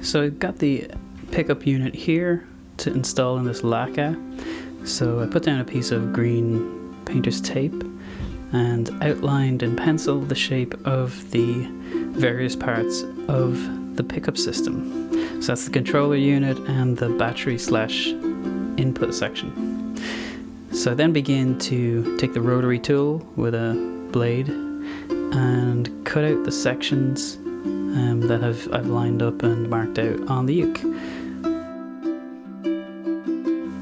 So I've got the pickup unit here to install in this Laka. So I put down a piece of green painter's tape and outlined in pencil the shape of the various parts of the pickup system. So that's the controller unit and the battery/input section. So I then begin to take the rotary tool with a blade and cut out the sections that I've lined up and marked out on the uke.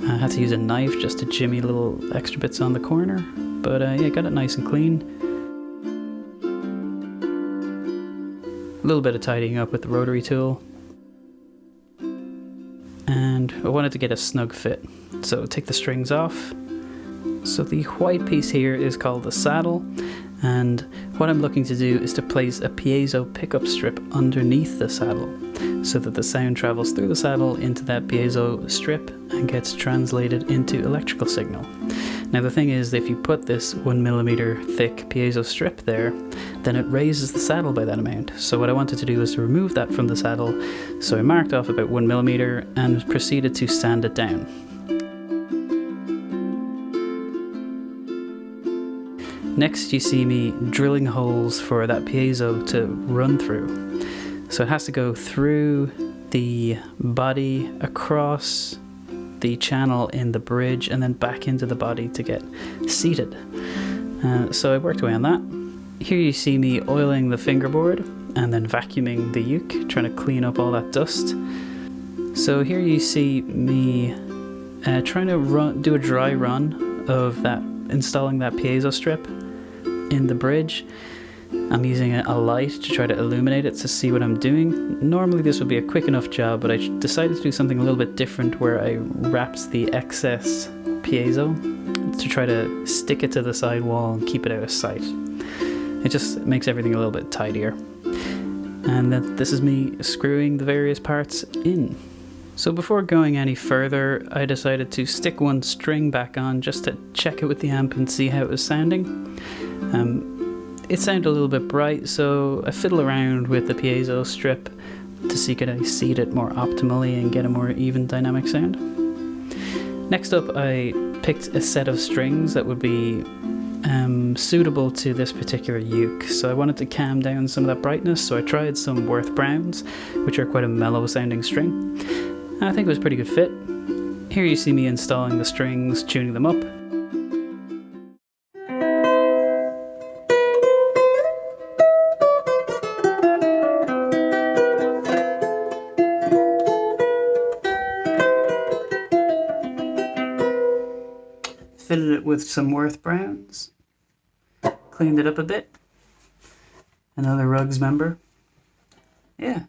I had to use a knife just to jimmy little extra bits on the corner, but yeah, got it nice and clean. A little bit of tidying up with the rotary tool. And I wanted to get a snug fit, so take the strings off. So the white piece here is called the saddle, and what I'm looking to do is to place a piezo pickup strip underneath the saddle so that the sound travels through the saddle into that piezo strip and gets translated into electrical signal. Now the thing is, if you put this 1mm thick piezo strip there, then it raises the saddle by that amount. So what I wanted to do was to remove that from the saddle, so I marked off about 1mm and proceeded to sand it down. Next you see me drilling holes for that piezo to run through. So it has to go through the body, across the channel in the bridge, and then back into the body to get seated. So I worked away on that. Here you see me oiling the fingerboard and then vacuuming the uke, trying to clean up all that dust. So here you see me trying to do a dry run of that, installing that piezo strip in the bridge. I'm using a light to try to illuminate it to see what I'm doing. Normally this would be a quick enough job, but I decided to do something a little bit different where I wrapped the excess piezo to try to stick it to the side wall and keep it out of sight. It just makes everything a little bit tidier. And then this is me screwing the various parts in. So before going any further, I decided to stick one string back on just to check it with the amp and see how it was sounding. It sounded a little bit bright, so I fiddle around with the piezo strip to see could I seat it more optimally and get a more even dynamic sound. Next up, I picked a set of strings that would be suitable to this particular uke. So I wanted to calm down some of that brightness, so I tried some Worth Browns, which are quite a mellow sounding string. And I think it was a pretty good fit. Here you see me installing the strings, tuning them up. Fitted it with some Worth Browns, cleaned it up a bit. Another Rugs member. Yeah.